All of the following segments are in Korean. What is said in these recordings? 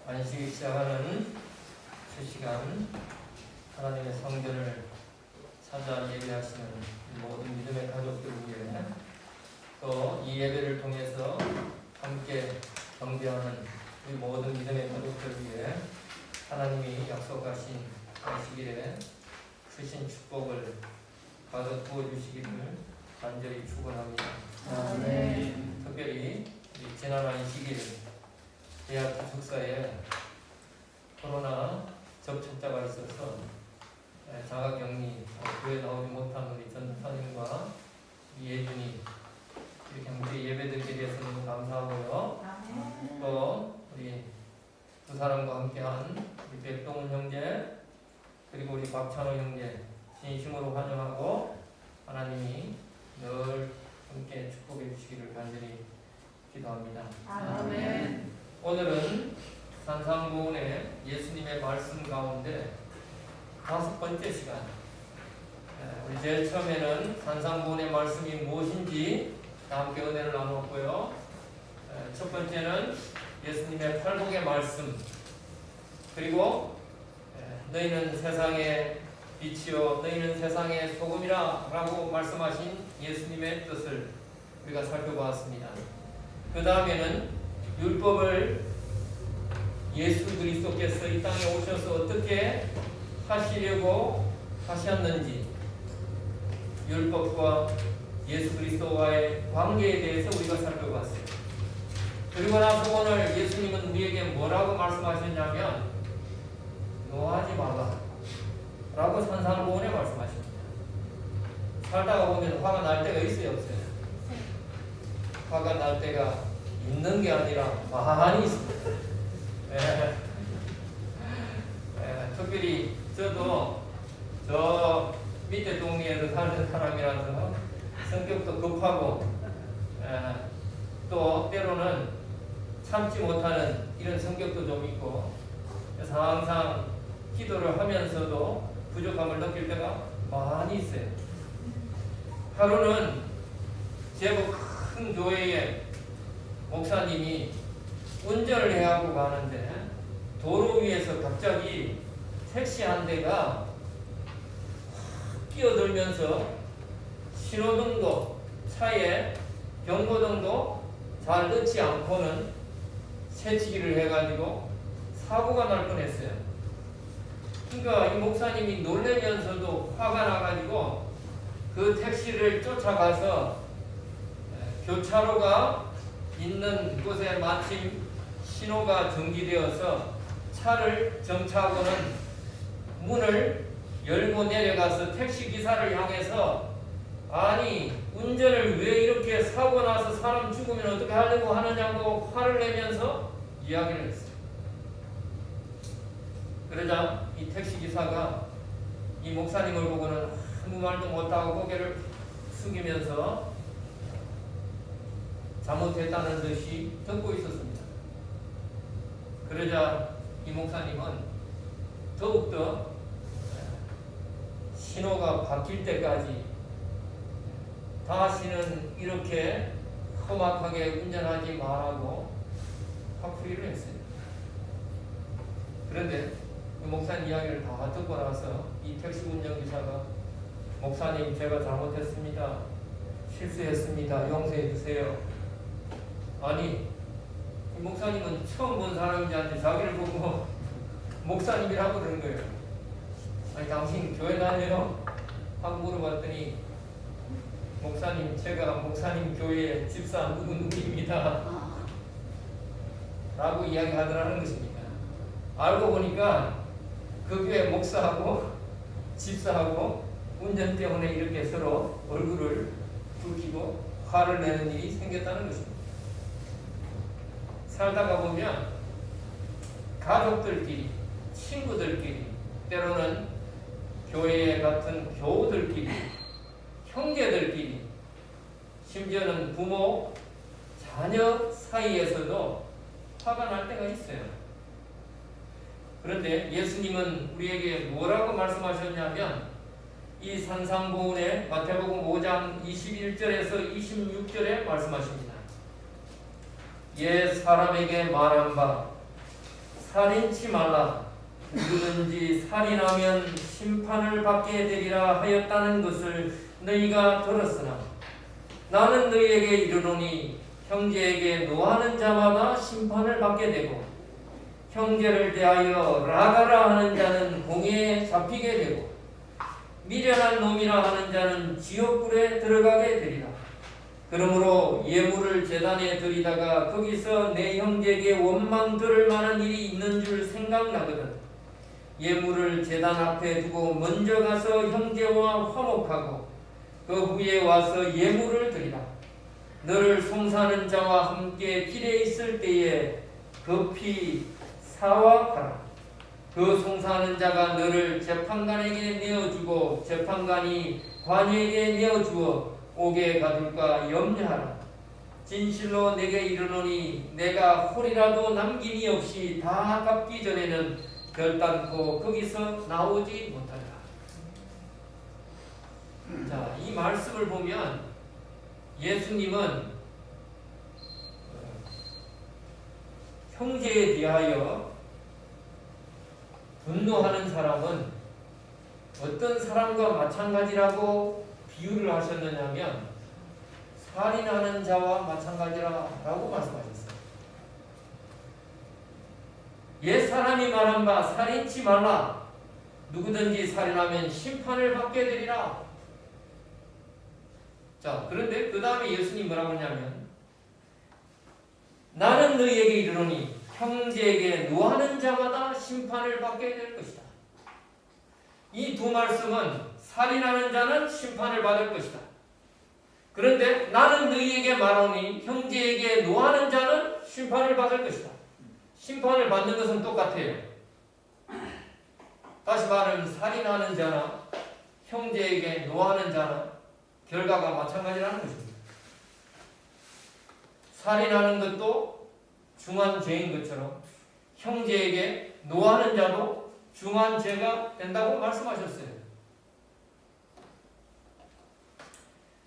안식일 시작하는 첫 시간 하나님의 성전을 찾아 예배하시는 모든 믿음의 가족들 위해 또 이 예배를 통해서 함께 경배하는 우리 모든 믿음의 가족들 위해 하나님이 약속하신 안식일에 크신 축복을 가득 부어주시기를 간절히 축원합니다. 아멘. 특별히 우리 지난 안식일 대학 기숙사에 코로나 접촉자가 있어서 자가격리 교회 나오지 못한 우리 전사님과 예준이 이렇게 함께 예배드리게 돼서 너무 감사하고요. 또 우리 두 사람과 함께한 우리 백동훈 형제 그리고 우리 박찬호 형제 진심으로 환영하고 하나님이 늘 함께 축복해 주시기를 간절히 기도합니다. 아멘. 오늘은 산상보훈의 예수님의 말씀 가운데 5번째 시간. 우리 제일 처음에는 산상보훈의 말씀이 무엇인지 함께 은혜를 나누었고요. 첫 번째는 예수님의 팔복의 말씀, 그리고 너희는 세상의 빛이요 너희는 세상의 소금이라 라고 말씀하신 예수님의 뜻을 우리가 살펴보았습니다. 그 다음에는 율법을 예수 그리스도께서 이 땅에 오셔서 어떻게 하시려고 하셨는지, 율법과 예수 그리스도와의 관계에 대해서 우리가 살펴봤어요. 그리고 나서 오늘 예수님은 우리에게 뭐라고 말씀하셨냐면 노하지 말라 라고 산상보훈에 말씀하십니다. 살다가 보면 화가 날 때가 있어요, 없어요? 화가 날 때가 있는 게 아니라 많이 있습니다. 특별히 저도 저 밑에 동네에서 사는 사람이라서 성격도 급하고 또 때로는 참지 못하는 이런 성격도 좀 있고, 그래서 항상 기도를 하면서도 부족함을 느낄 때가 많이 있어요. 하루는 제법 큰 교회에 목사님이 운전을 해야 하고 가는데 도로 위에서 갑자기 택시 한 대가 끼어들면서 신호등도 차에 경고등도 잘 넣지 않고는 새치기를 해가지고 사고가 날 뻔했어요. 그러니까 이 목사님이 놀라면서도 화가 나가지고 그 택시를 쫓아가서 교차로가 있는 곳에 마침 신호가 정지되어서 차를 정차하고는 문을 열고 내려가서 택시기사를 향해서 아니 운전을 왜 이렇게 사고 나서 사람 죽으면 어떻게 하려고 하느냐고 화를 내면서 이야기를 했어요. 그러자 이 택시기사가 이 목사님을 보고는 아무 말도 못하고 고개를 숙이면서 잘못했다는 듯이 듣고 있었습니다. 그러자 이 목사님은 더욱더 신호가 바뀔 때까지 다시는 이렇게 험악하게 운전하지 말라고 화풀이를 했어요. 그런데 그 목사님 이야기를 다 듣고 나서 이 택시 운전기사가 목사님 제가 잘못했습니다. 실수했습니다. 용서해 주세요. 아니 이 목사님은 처음 본 사람인지 자기를 보고 목사님이라고 그러는 거예요. 아니 당신 교회 다녀요? 하고 물어봤더니 목사님 제가 목사님 교회 집사 누구누구입니다 라고 이야기하더라는 것입니다. 알고 보니까 그 교회 목사하고 집사하고 운전 때문에 이렇게 서로 얼굴을 붉히고 화를 내는 일이 생겼다는 것입니다. 살다가 보면 가족들끼리, 친구들끼리, 때로는 교회 같은 교우들끼리, 형제들끼리 심지어는 부모, 자녀 사이에서도 화가 날 때가 있어요. 그런데 예수님은 우리에게 뭐라고 말씀하셨냐면 이 산상보훈의 마태복음 5장 21절에서 26절에 말씀하십니다. 옛 사람에게 말한 바 살인치 말라 누구든지 살인하면 심판을 받게 되리라 하였다는 것을 너희가 들었으나 나는 너희에게 이르노니 형제에게 노하는 자마다 심판을 받게 되고 형제를 대하여 라가라 하는 자는 공회에 잡히게 되고 미련한 놈이라 하는 자는 지옥불에 들어가게 되리라. 그러므로 예물을 제단에 드리다가 거기서 내 형제에게 원망 들을 만한 일이 있는 줄 생각나거든 예물을 제단 앞에 두고 먼저 가서 형제와 화목하고 그 후에 와서 예물을 드리라. 너를 송사하는 자와 함께 길에 있을 때에 급히 사와가라. 그 송사하는 자가 너를 재판관에게 내어주고 재판관이 관에게 내어주어 옥에 가둘까 염려하라. 진실로 내게 이르노니 내가 홀이라도 남김이 없이 다 갚기 전에는 결단코 거기서 나오지 못하리라. 자, 이 말씀을 보면 예수님은 형제에 대하여 분노하는 사람은 어떤 사람과 마찬가지라고 비유를 하셨느냐면 살인하는 자와 마찬가지라고 말씀하셨어요. 옛 사람이 말한 바 살인치 말라 누구든지 살인하면 심판을 받게 되리라. 자, 그런데 그 다음에 예수님 뭐라고 하냐면 나는 너희에게 이르노니 형제에게 노하는 자마다 심판을 받게 될 것이다. 이 두 말씀은 살인하는 자는 심판을 받을 것이다. 그런데 나는 너희에게 말하니 형제에게 노하는 자는 심판을 받을 것이다. 심판을 받는 것은 똑같아요. 다시 말하면 살인하는 자나 형제에게 노하는 자나 결과가 마찬가지라는 것입니다. 살인하는 것도 중한 죄인 것처럼 형제에게 노하는 자도 중한 죄가 된다고 말씀하셨어요.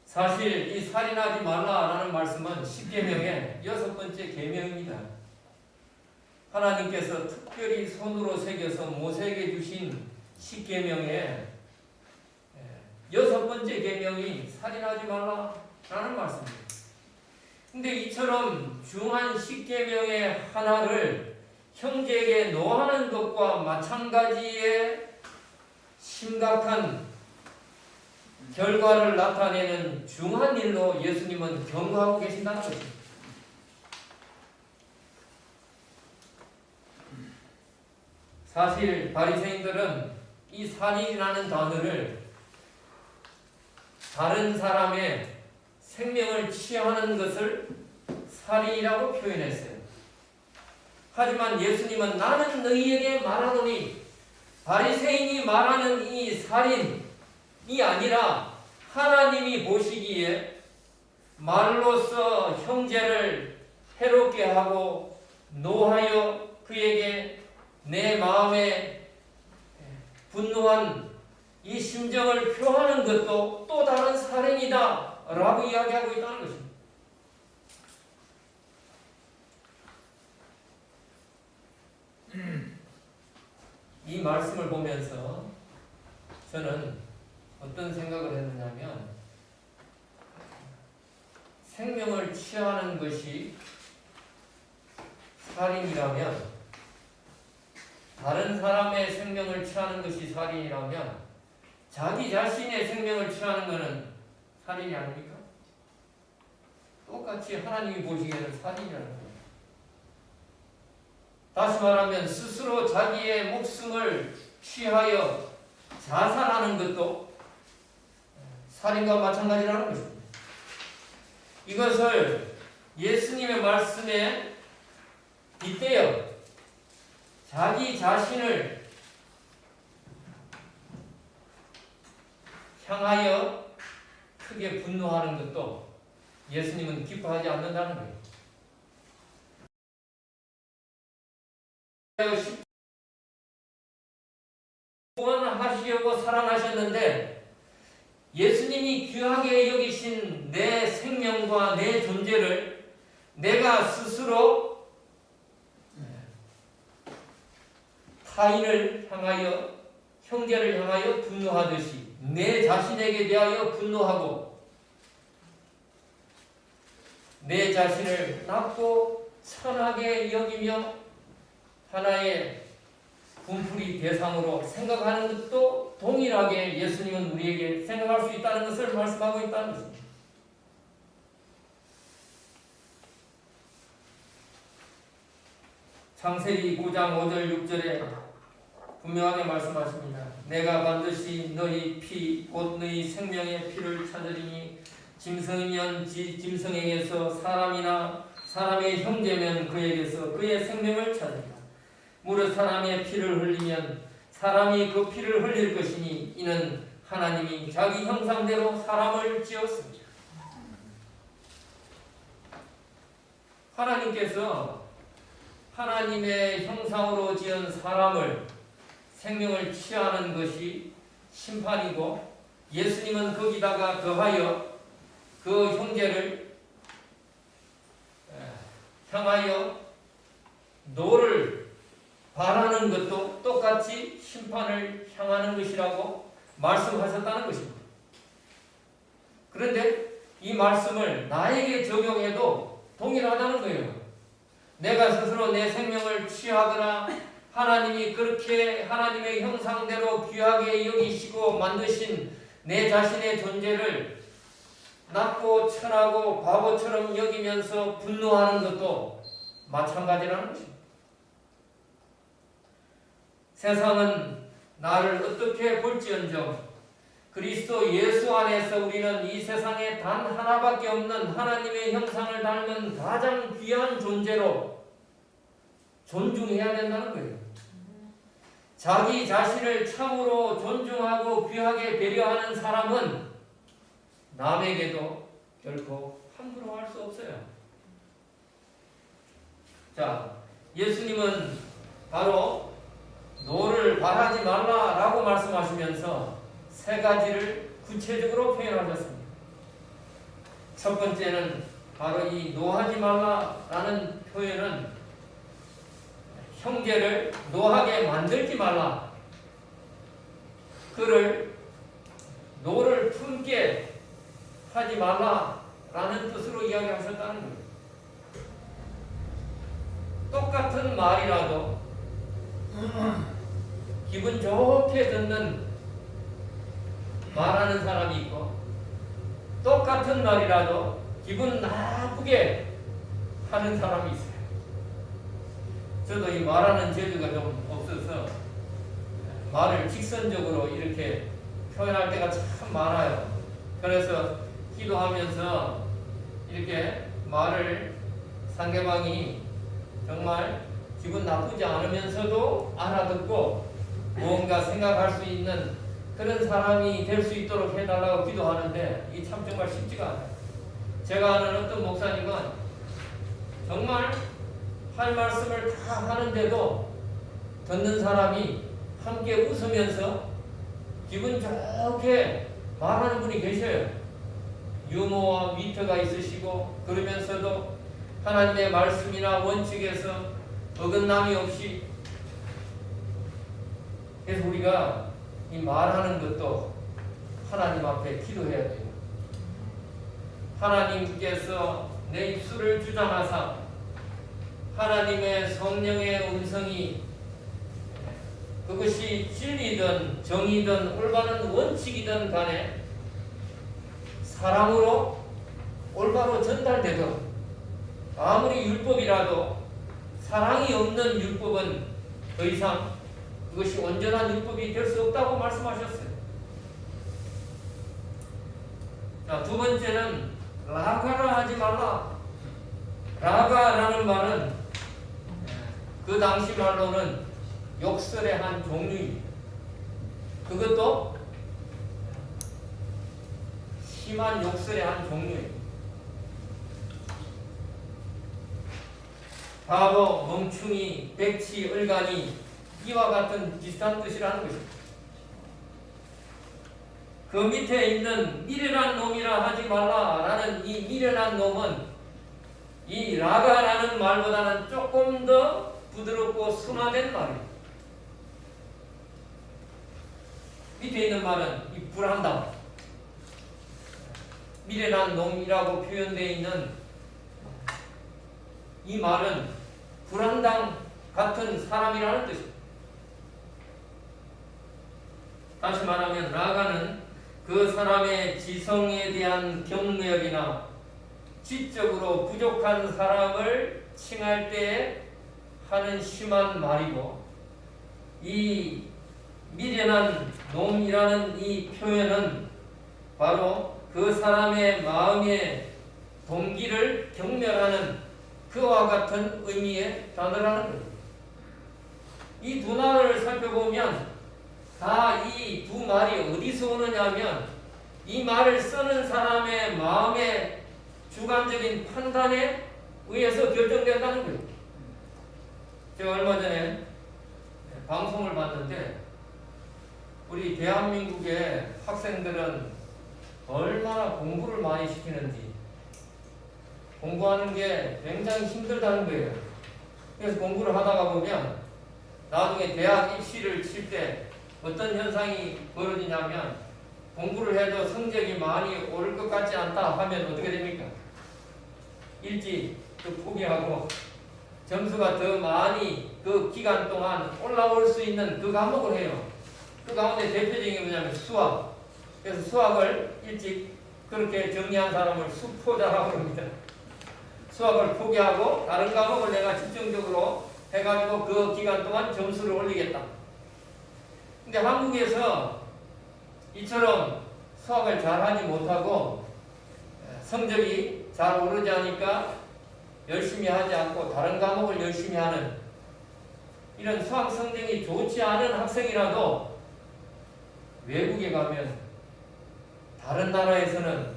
사실 이 살인하지 말라라는 말씀은 10계명의 6번째 계명입니다. 하나님께서 특별히 손으로 새겨서 모세에게 주신 10계명의 6번째 계명이 살인하지 말라라는 말씀입니다. 근데 이처럼 중한 10계명의 하나를 형제에게 노하는 것과 마찬가지의 심각한 결과를 나타내는 중한 일로 예수님은 경고하고 계신다는 것입니다. 사실 바리새인들은 이 살인이라는 단어를 다른 사람의 생명을 취하는 것을 살인이라고 표현했어요. 하지만 예수님은 나는 너희에게 말하노니 바리새인이 말하는 이 살인이 아니라 하나님이 보시기에 말로써 형제를 해롭게 하고 노하여 그에게 내 마음에 분노한 이 심정을 표하는 것도 또 다른 살인이다 라고 이야기하고 있다는 것입니다. 이 말씀을 보면서 저는 어떤 생각을 했느냐면 생명을 취하는 것이 살인이라면 다른 사람의 생명을 취하는 것이 살인이라면 자기 자신의 생명을 취하는 것은 살인이 아닙니까? 똑같이 하나님이 보시기에는 살인이라는 거예요. 다시 말하면 스스로 자기의 목숨을 취하여 자살하는 것도 살인과 마찬가지라는 것입니다. 이것을 예수님의 말씀에 빗대어 자기 자신을 향하여 크게 분노하는 것도 예수님은 기뻐하지 않는다는 거예요. 구원하시려고 살아나셨는데 예수님이 귀하게 여기신 내 생명과 내 존재를 내가 스스로 타인을 향하여 형제를 향하여 분노하듯이 내 자신에게 대하여 분노하고 내 자신을 낮고 천하게 여기며 하나의 분풀이 대상으로 생각하는 것도 동일하게 예수님은 우리에게 생각할 수 있다는 것을 말씀하고 있다는 것입니다. 창세기 9장 5절 6절에 분명하게 말씀하십니다. 내가 반드시 너희 피 곧 너희 생명의 피를 찾으리니 짐승이면 짐승에게서 사람이나 사람의 형제면 그에게서 그의 생명을 찾으리라. 무릇 사람의 피를 흘리면 사람이 그 피를 흘릴 것이니 이는 하나님이 자기 형상대로 사람을 지었습니다. 하나님께서 하나님의 형상으로 지은 사람을 생명을 취하는 것이 심판이고 예수님은 거기다가 더하여 그 형제를 향하여 노를 바라는 것도 똑같이 심판을 향하는 것이라고 말씀하셨다는 것입니다. 그런데 이 말씀을 나에게 적용해도 동일하다는 거예요. 내가 스스로 내 생명을 취하거나 하나님이 그렇게 하나님의 형상대로 귀하게 여기시고 만드신 내 자신의 존재를 낮고 천하고 바보처럼 여기면서 분노하는 것도 마찬가지라는 것입니다. 세상은 나를 어떻게 볼지언정 그리스도 예수 안에서 우리는 이 세상에 단 하나밖에 없는 하나님의 형상을 닮은 가장 귀한 존재로 존중해야 된다는 거예요. 자기 자신을 참으로 존중하고 귀하게 배려하는 사람은 남에게도 결코 함부로 할 수 없어요. 자, 예수님은 바로 노를 바라지 말라라고 말씀하시면서 세 가지를 구체적으로 표현하셨습니다. 첫 번째는 바로 이 노하지 말라라는 표현은 형제를 노하게 만들지 말라. 그를 노를 품게 하지 말라라는 뜻으로 이야기하셨다는 거예요. 똑같은 말이라도 기분 좋게 듣는 말하는 사람이 있고 똑같은 말이라도 기분 나쁘게 하는 사람이 있어요. 저도 이 말하는 재주가 좀 없어서 말을 직선적으로 이렇게 표현할 때가 참 많아요. 그래서 기도하면서 이렇게 말을 상대방이 정말 기분 나쁘지 않으면서도 알아듣고 무언가 생각할 수 있는 그런 사람이 될 수 있도록 해달라고 기도하는데 이게 참 정말 쉽지가 않아요. 제가 아는 어떤 목사님은 정말 할 말씀을 다 하는데도 듣는 사람이 함께 웃으면서 기분 좋게 말하는 분이 계셔요. 유머와 위트가 있으시고 그러면서도 하나님의 말씀이나 원칙에서 어긋남이 없이. 그래서 우리가 이 말하는 것도 하나님 앞에 기도해야 돼요. 하나님께서 내 입술을 주장하사 하나님의 성령의 음성이 그것이 진리든 정의든 올바른 원칙이든 간에 사랑으로 올바로 전달되도록, 아무리 율법이라도 사랑이 없는 율법은 더 이상 그것이 온전한 율법이 될 수 없다고 말씀하셨어요. 자, 두 번째는 라가라 하지 말라. 라가라는 말은 그 당시 말로는 욕설의 한 종류입니다. 그것도 심한 욕설의 한 종류예요. 바보, 멍충이, 백치, 얼간이 이와 같은 비슷한 뜻이라는 것입니다. 그 밑에 있는 미련한 놈이라 하지 말라라는 이 미련한 놈은 이 라가라는 말보다는 조금 더 부드럽고 순화된 말이에요. 밑에 있는 말은 이 불안당, 미련한 놈이라고 표현되어 있는 이 말은 불안당 같은 사람이라는 뜻입니다. 다시 말하면 라가는 그 사람의 지성에 대한 경멸이나 지적으로 부족한 사람을 칭할 때 하는 심한 말이고, 이 미련한 놈이라는 이 표현은 바로 그 사람의 마음의 동기를 경멸하는 그와 같은 의미의 단어라는 겁니다. 이 두 말을 살펴보면 다 이 두 말이 어디서 오느냐면 이 말을 쓰는 사람의 마음의 주관적인 판단에 의해서 결정된다는 거예요. 제가 얼마 전에 방송을 봤는데 우리 대한민국의 학생들은 얼마나 공부를 많이 시키는지, 공부하는 게 굉장히 힘들다는 거예요. 그래서 공부를 하다가 보면 나중에 대학 입시를 칠 때 어떤 현상이 벌어지냐면 공부를 해도 성적이 많이 오를 것 같지 않다 하면 어떻게 됩니까? 일찍 포기하고 점수가 더 많이 그 기간 동안 올라올 수 있는 그 과목을 해요. 그 가운데 대표적인 게 뭐냐면 수학. 그래서 수학을 일찍 그렇게 정리한 사람을 수포자라고 합니다. 수학을 포기하고 다른 과목을 내가 집중적으로 해가지고 그 기간 동안 점수를 올리겠다. 근데 한국에서 이처럼 수학을 잘하지 못하고 성적이 잘 오르지 않으니까 열심히 하지 않고 다른 과목을 열심히 하는 이런 수학 성적이 좋지 않은 학생이라도 외국에 가면 다른 나라에서는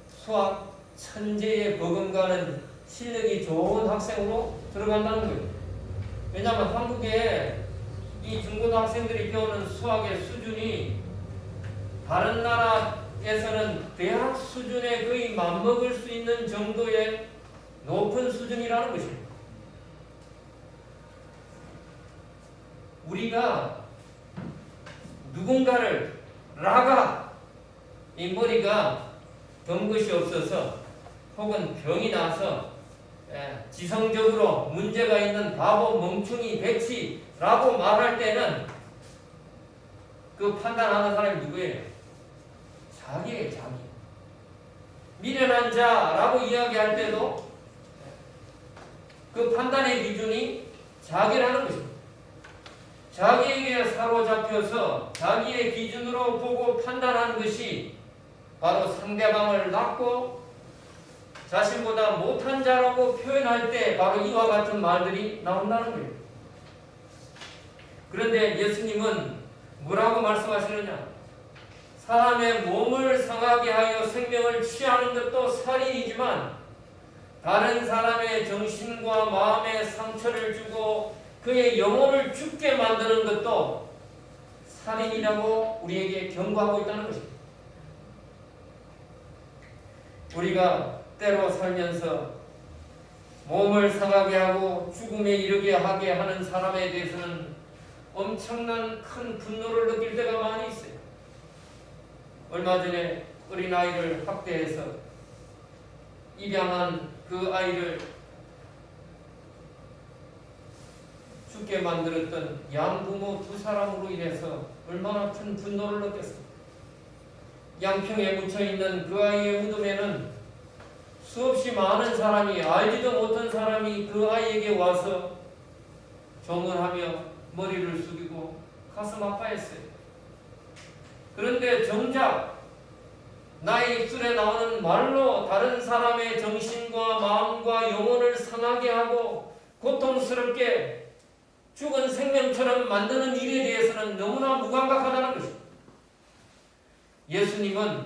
수학 천재에 버금가는 실력이 좋은 학생으로 들어간다는 거예요. 왜냐하면 한국에 이 중고등학생들이 배우는 수학의 수준이 다른 나라에서는 대학 수준에 거의 맞먹을 수 있는 정도의 높은 수준이라는 것입니다. 우리가 누군가를 라가 이 머리가 든 것이 없어서 혹은 병이 나서 지성적으로 문제가 있는 바보, 멍충이, 백치라고 말할 때는 그 판단하는 사람이 누구예요? 자기예요, 자기. 미련한 자라고 이야기할 때도 그 판단의 기준이 자기라는 것입니다. 자기에게 사로잡혀서 자기의 기준으로 보고 판단하는 것이 바로 상대방을 낮고 자신보다 못한 자라고 표현할 때 바로 이와 같은 말들이 나온다는 거예요. 그런데 예수님은 뭐라고 말씀하시느냐? 사람의 몸을 상하게 하여 생명을 취하는 것도 살인이지만 다른 사람의 정신과 마음에 상처를 주고 그의 영혼을 죽게 만드는 것도 살인이라고 우리에게 경고하고 있다는 것입니다. 우리가 때로 살면서 몸을 상하게 하고 죽음에 이르게 하게 하는 사람에 대해서는 엄청난 큰 분노를 느낄 때가 많이 있어요. 얼마 전에 어린아이를 학대해서 입양한 그 아이를 죽게 만들었던 양부모 두 사람으로 인해서 얼마나 큰 분노를 느꼈습니다. 양평에 묻혀있는 그 아이의 무덤에는 수없이 많은 사람이, 알지도 못한 사람이 그 아이에게 와서 조문하며 머리를 숙이고 가슴 아파했어요. 그런데 정작 나의 입술에 나오는 말로 다른 사람의 정신과 마음과 영혼을 상하게 하고 고통스럽게 죽은 생명처럼 만드는 일에 대해서는 너무나 무감각하다는 것입니다. 예수님은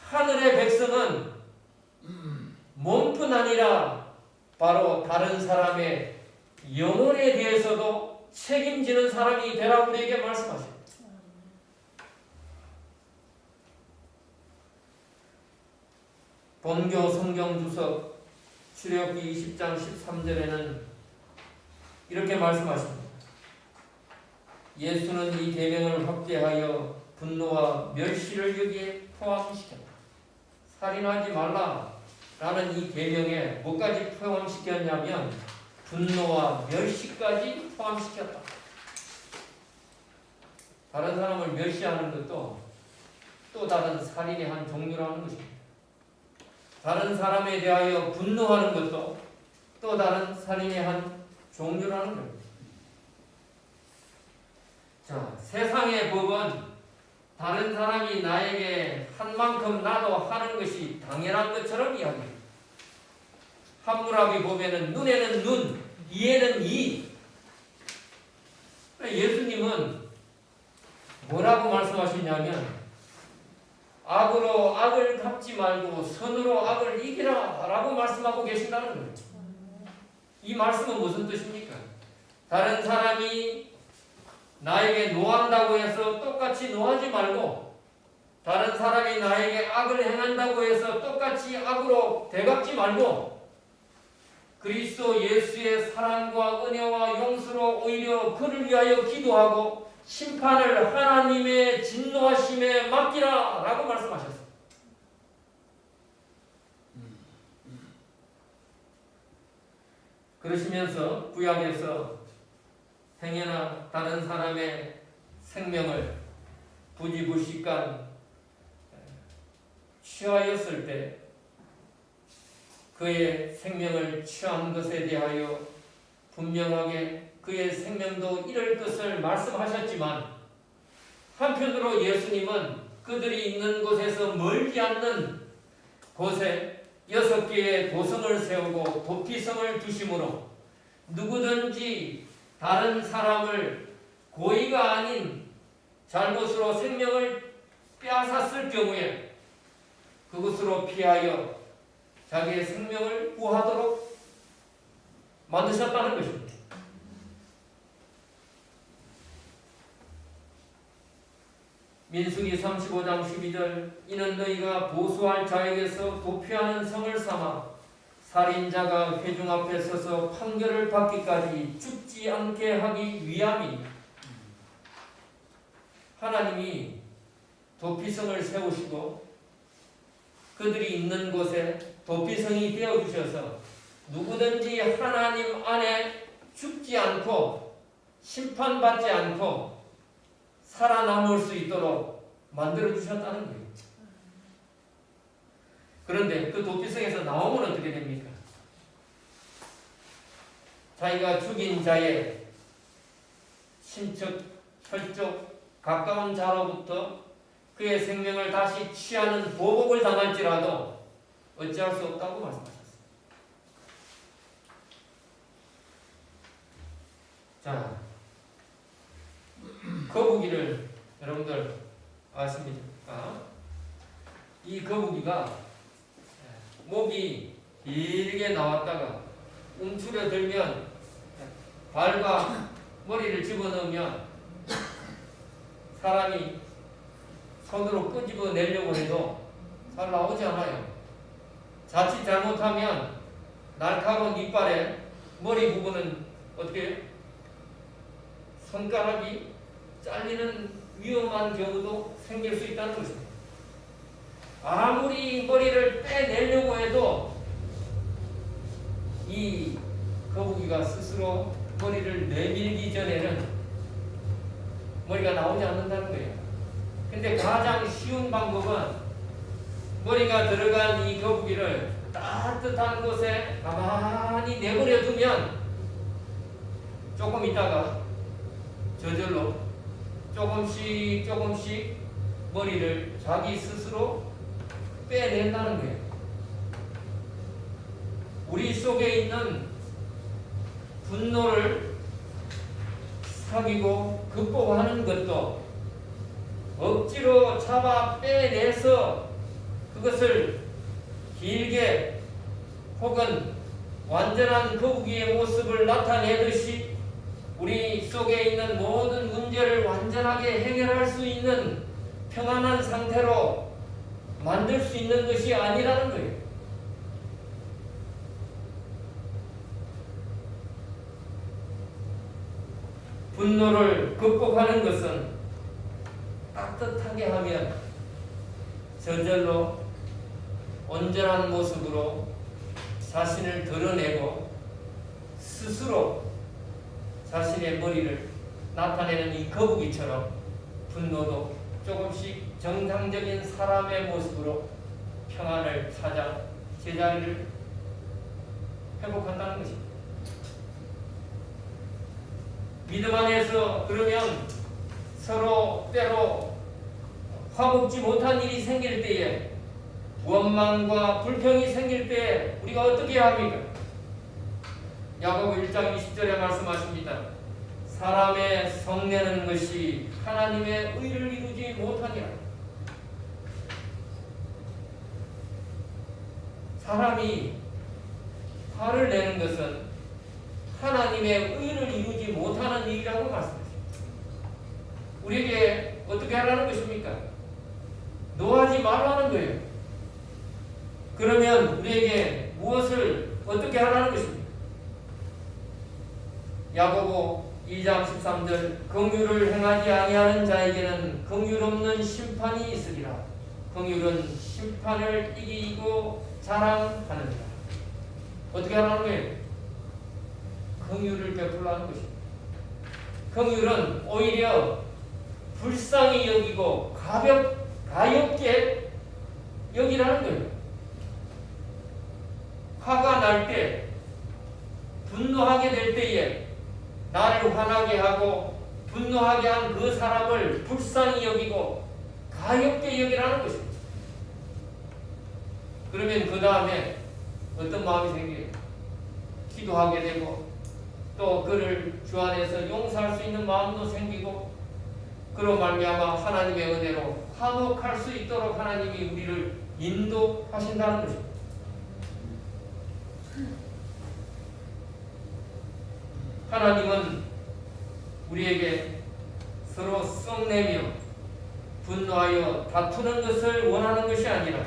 하늘의 백성은 몸뿐 아니라 바로 다른 사람의 영혼에 대해서도 책임지는 사람이 되라고 우리에게 말씀하십니다. 본교 성경주석 출애굽기 20장 13절에는 이렇게 말씀하십니다. 예수는 이 계명을 확대하여 분노와 멸시를 여기에 포함시켰다. 살인하지 말라라는 이 계명에 뭐까지 포함시켰냐면 분노와 멸시까지 포함시켰다. 다른 사람을 멸시하는 것도 또 다른 살인의 한 종류라는 것입니다. 다른 사람에 대하여 분노하는 것도 또 다른 살인의 한 종류라는 겁니다. 자, 세상의 법은 다른 사람이 나에게 한 만큼 나도 하는 것이 당연한 것처럼 이야기합니다. 함무라비 보면은 눈에는 눈, 이에는 이. 예수님은 뭐라고 말씀하시냐면 악으로 악을 갚지 말고 선으로 악을 이기라 라고 말씀하고 계신다는 거예요. 이 말씀은 무슨 뜻입니까? 다른 사람이 나에게 노한다고 해서 똑같이 노하지 말고 다른 사람이 나에게 악을 행한다고 해서 똑같이 악으로 대갚지 말고 그리스도 예수의 사랑과 은혜와 용서로 오히려 그를 위하여 기도하고 심판을 하나님의 진노하심에 맡기라 라고 말씀하셨습니다. 그러시면서 구약에서 행여나 다른 사람의 생명을 부지불식간 취하였을 때 그의 생명을 취한 것에 대하여 분명하게 그의 생명도 잃을 것을 말씀하셨지만 한편으로 예수님은 그들이 있는 곳에서 멀지 않는 곳에 6개의 도성을 세우고 도피성을 두심으로 누구든지 다른 사람을 고의가 아닌 잘못으로 생명을 빼앗았을 경우에 그것으로 피하여 자기의 생명을 구하도록 만드셨다는 것입니다. 민수기 35장 12절 이는 너희가 보수할 자에게서 도피하는 성을 삼아 살인자가 회중 앞에 서서 판결을 받기까지 죽지 않게 하기 위함이니 하나님이 도피성을 세우시고 그들이 있는 곳에 도피성이 되어주셔서 누구든지 하나님 안에 죽지 않고 심판받지 않고 살아남을 수 있도록 만들어주셨다는 거예요. 그런데 그 도피성에서 나오면 어떻게 됩니까? 자기가 죽인 자의 친척, 혈족, 가까운 자로부터 그의 생명을 다시 취하는 보복을 당할지라도 어찌할 수 없다고 말씀하셨습니다. 자, 거북이를 여러분들 아십니까? 이 거북이가 목이 길게 나왔다가 움츠려들면 발과 머리를 집어넣으면 사람이 손으로 끄집어내려고 해도 잘 나오지 않아요. 자칫 잘못하면 날카로운 이빨에 머리 부분은 어떻게 해요? 손가락이 잘리는 위험한 경우도 생길 수 있다는 것입니다. 아무리 머리를 빼내려고 해도 이 거북이가 스스로 머리를 내밀기 전에는 머리가 나오지 않는다는 거예요. 근데 가장 쉬운 방법은 머리가 들어간 이 거북이를 따뜻한 곳에 가만히 내버려 두면 조금 있다가 저절로 조금씩 머리를 자기 스스로 빼낸다는 거예요. 우리 속에 있는 분노를 사귀고 극복하는 것도 억지로 잡아 빼내서 그것을 길게 혹은 완전한 거북이의 모습을 나타내듯이 우리 속에 있는 모든 문제를 완전하게 해결할 수 있는 평안한 상태로 만들 수 있는 것이 아니라는 거예요. 분노를 극복하는 것은 따뜻하게 하면 저절로 온전한 모습으로 자신을 드러내고 스스로 자신의 머리를 나타내는 이 거북이처럼 분노도 조금씩 정상적인 사람의 모습으로 평안을 찾아 제자리를 회복한다는 것입니다. 믿음 안에서 그러면 서로 때로 화목지 못한 일이 생길 때에 원망과 불평이 생길 때 우리가 어떻게 해야 합니까? 야고보 1장 20절에 말씀하십니다. 사람의 성내는 것이 하나님의 의를 이루지 못하니라. 사람이 화를 내는 것은 하나님의 의를 이루지 못하는 일이라고 말씀하십니다. 우리에게 어떻게 하라는 것입니까? 노하지 말라는 거예요. 그러면 우리에게 무엇을 어떻게 하라는 것입니까? 야고보 2장 13절 긍휼을 행하지 아니하는 자에게는 긍휼 없는 심판이 있으리라. 긍휼은 심판을 이기고 자랑하느니라. 어떻게 하라는 거예요? 긍휼을 베풀라는 것입니다. 긍휼은 오히려 불쌍히 여기고 가볍게 여기라는 거예요. 화가 날 때, 분노하게 될 때에 나를 화나게 하고 분노하게 한 그 사람을 불쌍히 여기고 가볍게 여기라는 것입니다. 그러면 그 다음에 어떤 마음이 생겨요? 기도하게 되고 또 그를 주 안에서 용서할 수 있는 마음도 생기고 그로 말미암아 하나님의 은혜로 화목할 수 있도록 하나님이 우리를 인도하신다는 것입니다. 하나님은 우리에게 서로 썩내며 분노하여 다투는 것을 원하는 것이 아니라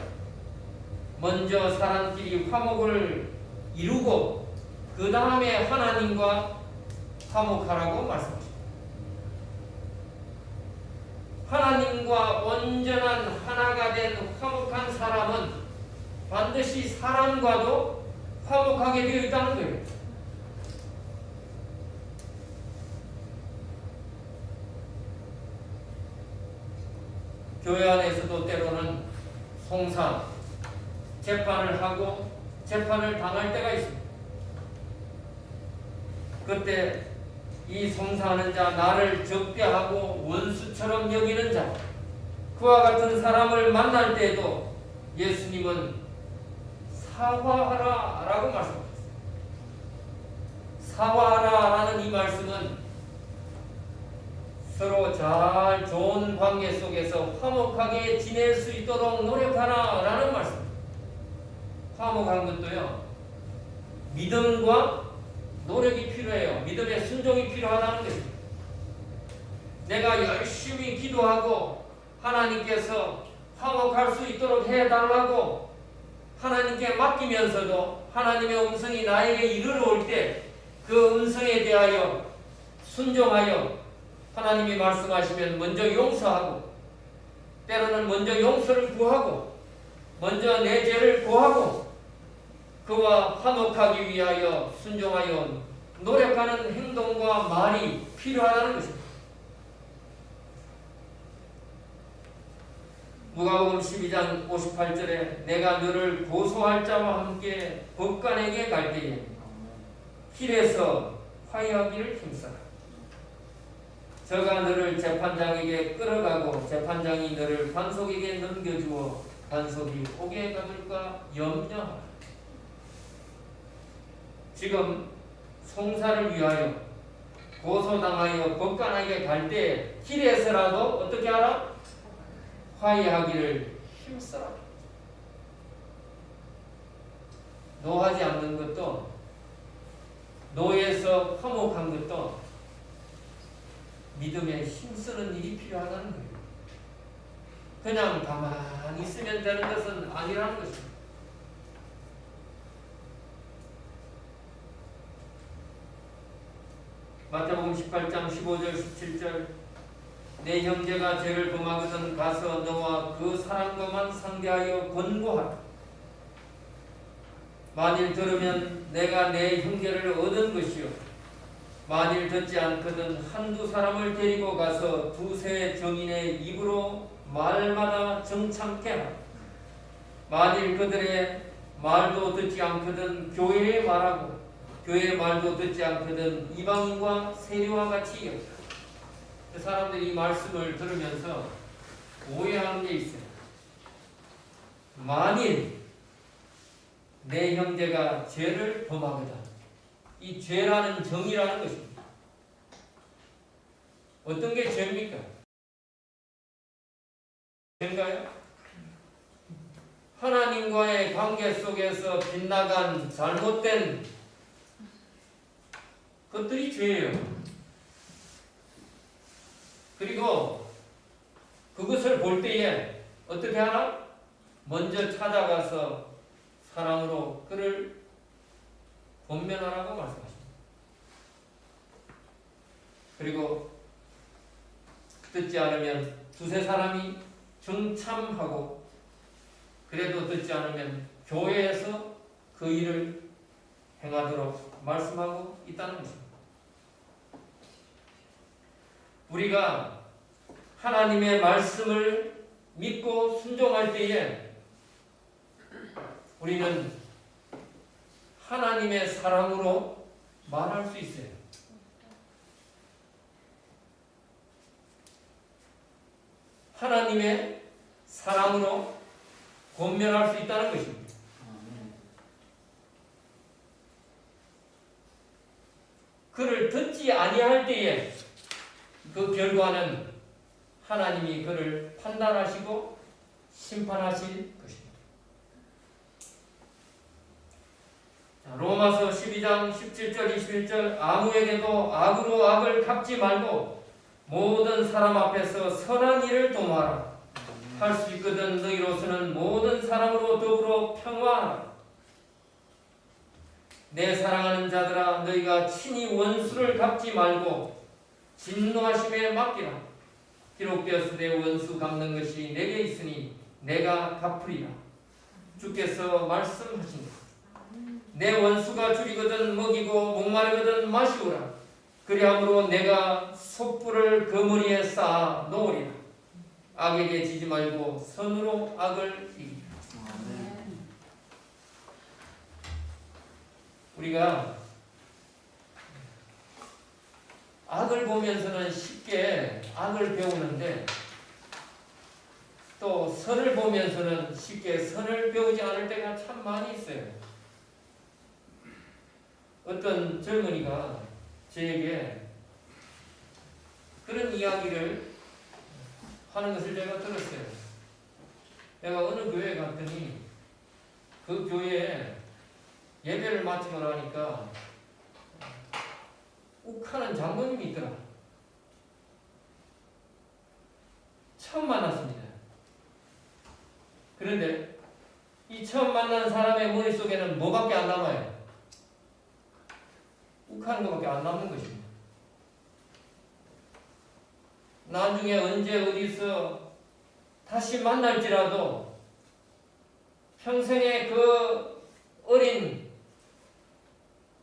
먼저 사람끼리 화목을 이루고 그 다음에 하나님과 화목하라고 말씀하십니다. 하나님과 온전한 하나가 된 화목한 사람은 반드시 사람과도 화목하게 되어 있다는 거예요. 교회 안에서도 때로는 송사, 재판을 하고 재판을 당할 때가 있습니다. 그때 이 송사하는 자, 나를 적대하고 원수처럼 여기는 자, 그와 같은 사람을 만날 때에도 예수님은 사과하라 라고 말씀하셨습니다. 사과하라 라는 이 말씀은 서로 잘 좋은 관계 속에서 화목하게 지낼 수 있도록 노력하라 라는 말씀입니다. 화목한 것도요, 믿음과 노력이 필요해요. 믿음의 순종이 필요하다는 것입니다. 내가 열심히 기도하고 하나님께서 화목할 수 있도록 해달라고 하나님께 맡기면서도 하나님의 음성이 나에게 이르러올 때 그 음성에 대하여 순종하여 하나님이 말씀하시면 먼저 용서하고 때로는 먼저 용서를 구하고 먼저 내 죄를 고하고 그와 화목하기 위하여 순종하여 노력하는 행동과 말이 필요하다는 것입니다. 누가복음 12장 58절에 내가 너를 고소할 자와 함께 법관에게 갈 때에 길에서 화해하기를 힘써라. 저가 너를 재판장에게 끌어가고 재판장이 너를 관속에게 넘겨주어 관속이 옥에 가둘까 염려하라. 지금 송사를 위하여 고소당하여 법관에게 갈 때 길에서라도 어떻게 하라? 화해하기를 힘써라. 노하지 않는 것도 그래서 화목한 것도 믿음에 힘쓰는 일이 필요하다는 거예요. 그냥 가만히 있으면 되는 것은 아니라는 것입니다. 마태복음 18장 15절 17절 내 형제가 죄를 범하거든 가서 너와 그 사람과만 상대하여 권고하라. 만일 들으면 내가 내 형제를 얻은 것이요 만일 듣지 않거든 한두 사람을 데리고 가서 두세 정인의 입으로 말마다 정창케 하라. 만일 그들의 말도 듣지 않거든 교회에 말하고 교회의 말도 듣지 않거든 이방인과 세리와 같이 여기라. 그 사람들이 이 말씀을 들으면서 오해하는 게 있어요. 만일 내 형제가 죄를 범하거든, 이 죄라는 정의라는 것입니다. 어떤 게 죄입니까? 죄인가요? 하나님과의 관계 속에서 빗나간 잘못된 것들이 죄예요. 그리고 그것을 볼 때에 어떻게 하나? 먼저 찾아가서 사랑으로 그를 권면하라고 말씀하십니다. 그리고 듣지 않으면 두세 사람이 정참하고 그래도 듣지 않으면 교회에서 그 일을 행하도록 말씀하고 있다는 것입니다. 우리가 하나님의 말씀을 믿고 순종할 때에 우리는 하나님의 사랑으로 말할 수 있어요. 하나님의 사랑으로 권면할 수 있다는 것입니다. 그를 듣지 아니할 때에 그 결과는 하나님이 그를 판단하시고 심판하실 것입니다. 로마서 12장 17절 21절 아무에게도 악으로 악을 갚지 말고 모든 사람 앞에서 선한 일을 도모하라. 할 수 있거든 너희로서는 모든 사람으로 더불어 평화하라. 내 사랑하는 자들아 너희가 친히 원수를 갚지 말고 진노하심에 맡기라. 기록되었으되 원수 갚는 것이 내게 있으니 내가 갚으리라. 주께서 말씀하신다. 내 원수가 줄이거든 먹이고 목마르거든 마시오라. 그리함으로 내가 솥불을 그 머리에 쌓아 놓으리라. 악에게 지지 말고 선으로 악을 이기라. 우리가 악을 보면서는 쉽게 악을 배우는데 또 선을 보면서는 쉽게 선을 배우지 않을 때가 참 많이 있어요. 어떤 젊은이가 저에게 그런 이야기를 하는 것을 제가 들었어요. 내가 어느 교회에 갔더니 그 교회에 예배를 마치고 나니까 욱하는 장로님이 있더라. 처음 만났습니다. 그런데 이 처음 만난 사람의 머릿속에는 뭐밖에 안 남아요? 욱하는 것밖에 안 남는 것입니다. 나중에 언제 어디서 다시 만날지라도 평생의 그 어린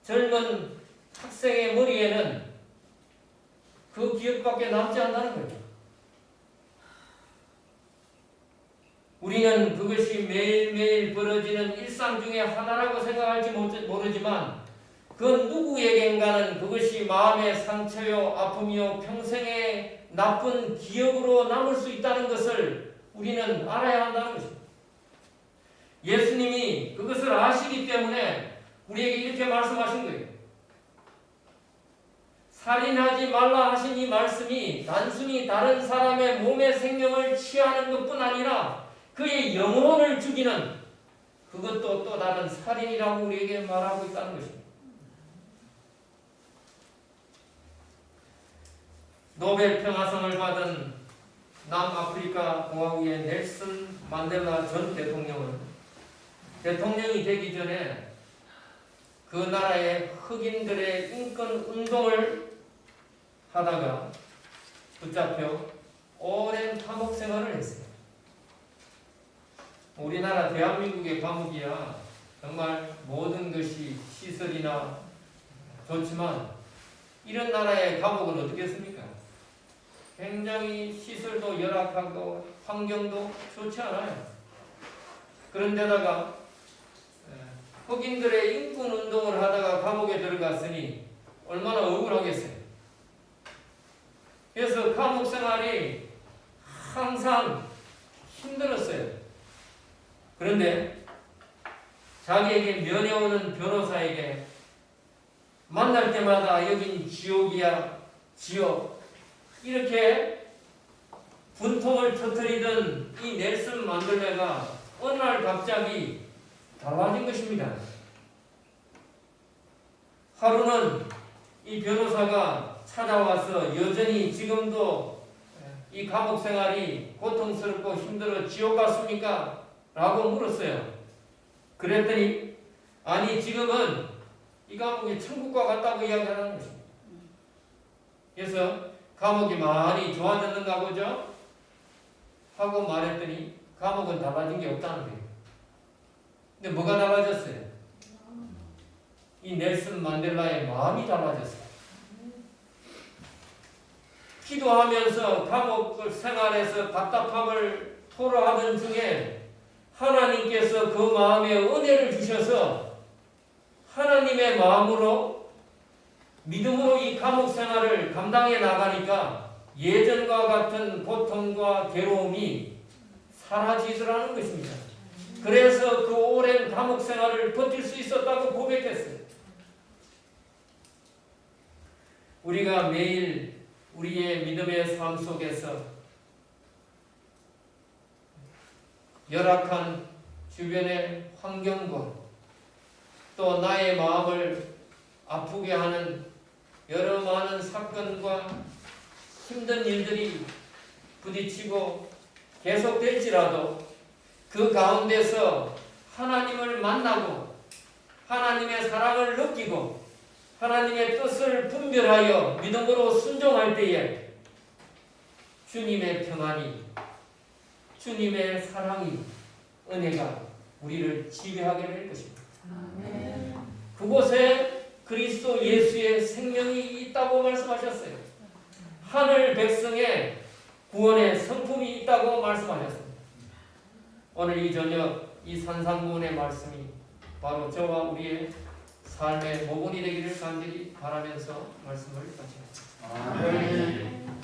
젊은 학생의 머리에는 그 기억밖에 남지 않는다는 거예요. 우리는 그것이 매일매일 벌어지는 일상 중에 하나라고 생각할지 모르지만 그 누구에겐가는 그것이 마음의 상처요 아픔이요 평생의 나쁜 기억으로 남을 수 있다는 것을 우리는 알아야 한다는 것입니다. 예수님이 그것을 아시기 때문에 우리에게 이렇게 말씀하신 거예요. 살인하지 말라 하신 이 말씀이 단순히 다른 사람의 몸의 생명을 취하는 것뿐 아니라 그의 영혼을 죽이는 그것도 또 다른 살인이라고 우리에게 말하고 있다는 것입니다. 노벨 평화상을 받은 남아프리카 공화국의 넬슨 만델라 전 대통령은 대통령이 되기 전에 그 나라의 흑인들의 인권 운동을 하다가 붙잡혀 오랜 감옥 생활을 했어요. 우리나라 대한민국의 감옥이야 정말 모든 것이 시설이나 좋지만 이런 나라의 감옥은 어떻겠습니까? 굉장히 시설도 열악하고 환경도 좋지 않아요. 그런데다가 흑인들의 인권 운동을 하다가 감옥에 들어갔으니 얼마나 억울하겠어요. 그래서 감옥 생활이 항상 힘들었어요. 그런데 자기에게 면회오는 변호사에게 만날 때마다 여긴 지옥이야, 지옥 이렇게 분통을 터뜨리던 이 넬슨 만델라가 어느 날 갑자기 달라진 것입니다. 하루는 이 변호사가 찾아와서 여전히 지금도 이 감옥 생활이 고통스럽고 힘들어 지옥 같습니까? 라고 물었어요. 그랬더니 아니 지금은 이 감옥이 천국과 같다고 이야기하는 것입니다. 그래서 감옥이 많이 좋아졌는가 보죠? 하고 말했더니 감옥은 달라진 게 없다는 거예요. 근데 뭐가 달라졌어요? 이 넬슨 만델라의 마음이 달라졌어요. 기도하면서 감옥 생활에서 답답함을 토로하던 중에 하나님께서 그 마음에 은혜를 주셔서 하나님의 마음으로 믿음으로 이 감옥 생활을 감당해 나가니까 예전과 같은 고통과 괴로움이 사라지더라는 것입니다. 그래서 그 오랜 감옥 생활을 버틸 수 있었다고 고백했어요. 우리가 매일 우리의 믿음의 삶 속에서 열악한 주변의 환경과 또 나의 마음을 아프게 하는 여러 많은 사건과 힘든 일들이 부딪히고 계속될지라도 그 가운데서 하나님을 만나고 하나님의 사랑을 느끼고 하나님의 뜻을 분별하여 믿음으로 순종할 때에 주님의 평안이 주님의 사랑이 은혜가 우리를 지배하게 될 것입니다. 아멘. 그곳에 그리스도 예수의 생명이 있다고 말씀하셨어요. 하늘 백성의 구원의 성품이 있다고 말씀하셨습니다. 오늘 이 저녁 이 산상구원의 말씀이 바로 저와 우리의 삶의 모본이 되기를 간절히 바라면서 말씀을 마치겠습니다. 아멘.